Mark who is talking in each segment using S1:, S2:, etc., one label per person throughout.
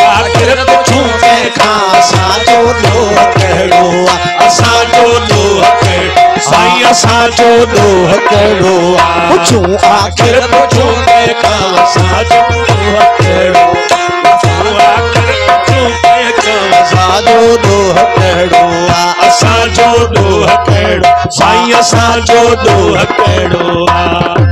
S1: आखिर पुछूं कंहिंखां असांजो ॾोह कहिड़ो आहे असांजो ॾोह कहिड़ो साईं असांजो ॾोह कहिड़ो आहे पुछूं आखिर पुछूं कंहिंखां असांजो ॾोह कहिड़ो आखिर पुछूं कंहिंखां असांजो ॾोह कहिड़ो आहे असांजो ॾोह कहिड़ो साईं असांजो ॾोह कहिड़ो आहे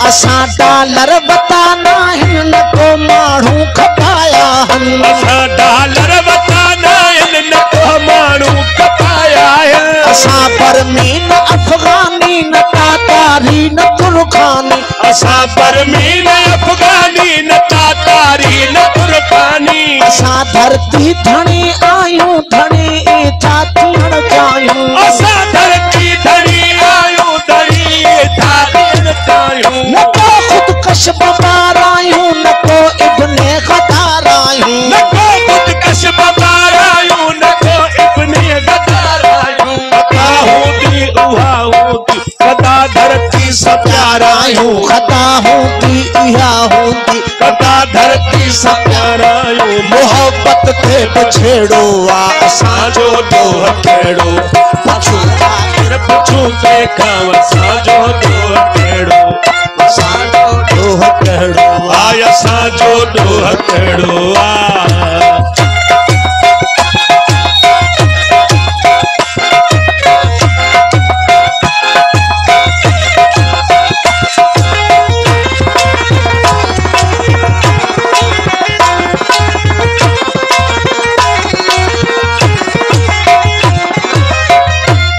S1: असां डॉलर बताना हिन न को माण्हू खपाया हन असां डॉलर बताना हिन न को माण्हू खपाया आहिनि असां बर्मी न अफगानी न तातारी न तुर्खानी असां बर्मी न अफगानी न तातारी न तुर्खानी असां धरती धणी आयूं धणी था थियण चाहियूं असां धरती धणी आयूं धणी था थियण चाहियूं न को खुदकश बबार आयूं न को इब्ने गदार आयूं न को खुदकश बबार आयूं न को इब्ने गदार आयूं खता हूंदी उहा हूंदी खता धरती सा प्यार आयूं खता हूंदी इहा हूंदी खता धरती सा प्यार आयूं मोहब्बत थे बछेड़ो आ असांजो ॾोह कहिड़ो पुछूं आखिर पुछूं कंहिंखां असांजो ॾोह कहिड़ो असांजो ॾोह कहिड़ो आहे असांजो ॾोह कहिड़ो आहे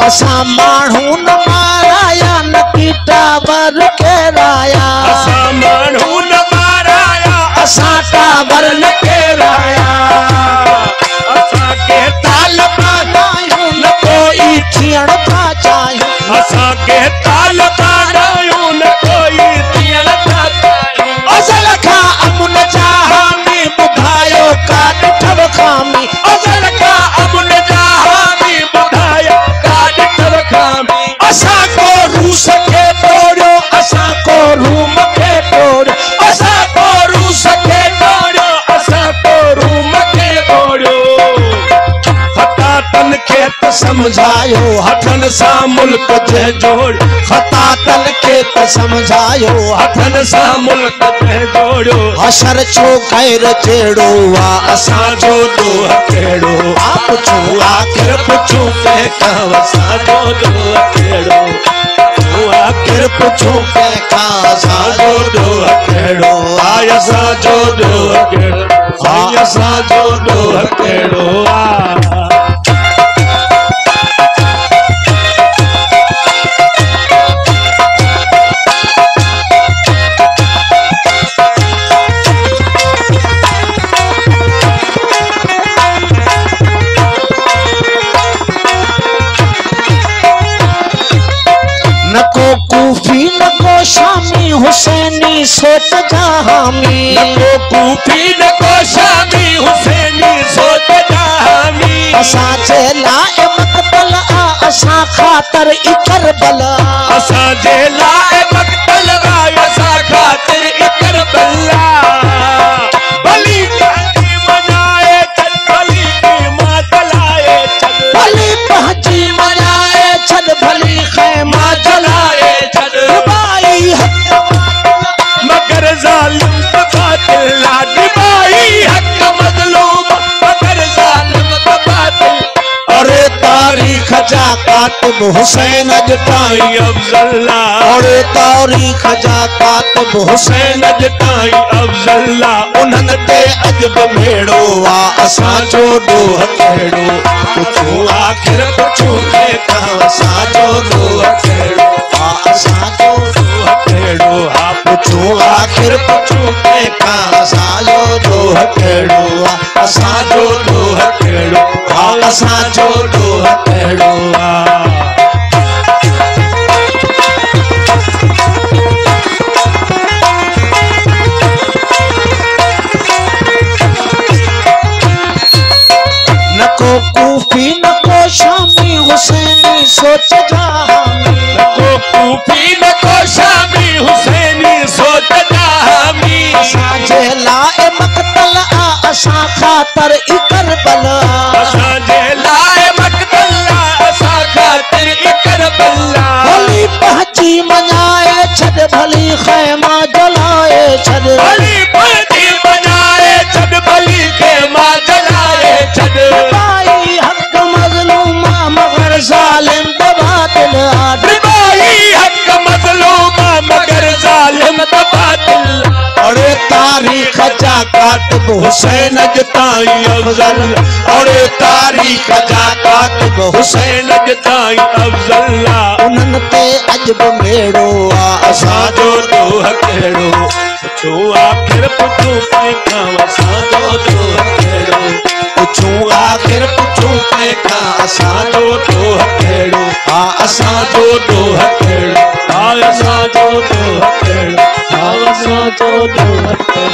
S1: असां माण्हू न माराया न टावर केराया असां माण्हू न माराया असां टावर न केराया असां के तालिबान आहियूं न कोई थियण था चाहियूं असां के तालिबान आहियूं न कोई थियण था चाहियूं अज़ल खां अमुन जा हामी ॿुधायो का ॾिठव खामी अज़ल खां अमुन जा हामी ॿुधायो असां को रूस खे तोड़ियो असां को रूम खे तोड़ियो असां को रूस खे तोड़ियो असां को रूम खे तोड़ियो खतातन खे त समझायो हथन सां मुल्क जे जोड़ियो खतातन खे त समझायो हथन सां मुल्क जे जोड़ियो हशर छो गैर जहिड़ो आहे असांजो ॾोह कहिड़ो आहे पुछूं आखिर पुछूं कंहिंखां असांजो ॾोह कहिड़ो आखिर पुछूं कंहिंखां असांजो ॾोह कहिड़ो आहे असांजो ॾोह कहिड़ो आहे असांजो ॾोह कहिड़ो आहे न को कूफी न को शामी हुसैनी सोच जा हामी न को कूफी न को शामी हुसैनी सोच जा हामी असां जे लाइ मक़तल आ असां ख़ातिर ई करबल असां जे लाइ मक़तल आ असां ख़ातिर ई करबल भली पंहिंजी मनाए चल भली ख़ैमा जलाए चल भली पंहिंजी मनाए चल भली ख़ैमा जलाए चल भाई हक मगर जालिम बातिल भाई हक मजलूम मगर जालिम बातिल अरे तारीख जा कातिब हुसैन अॼु ताईं अफ़ज़ल अरे तारीख जा कातिब हुसैन अॼु ताईं अफ़ज़ल उन्हनि ते अॼु बि भेड़ो आहे असांजो ॾोह कहिड़ो पुछूं आखिर पुछूं कंहिंखां असांजो ॾोह कहिड़ो आहे असांजो ॾोह कहिड़ो आहे पुछूं आखिर पुछूं कंहिंखां असांजो ॾोह कहिड़ो आहे असांजो ॾोह कहिड़ो आहे असांजो ॾोह कहिड़ो आहे खातर ई करबला
S2: असांजे लाइ मक़तल असां ख़ातिर ई करबला
S1: भली पहुंची मनाए छड़ भली खैमा जलाए छड़
S2: भली पहुंची मनाए छड़ भली खैमा जलाए छड़
S1: भाई हक मजलूमा मगर जालिम बातिल
S2: भाई हक मजलूमा मगर जालिम बातिल
S1: अरे तारीख जा कातिब हुसैन जताई अफजल अरे तारीख जा कातिब हुसैन
S2: जताई अफजल
S1: उन्हनि ते अजब मेड़ो आ
S2: असांजो ॾोह कहिड़ो पुछो आख़िर पुछो कंहिंखां असांजो ॾोह कहिड़ो
S1: पुछूं आखिर पुछूं कंहिंखां
S2: असांजो ॾोह कहिड़ो असांजो ॾोह कहिड़ो असांजो ॾोह कहिड़ो असांजो ॾोह कहिड़ो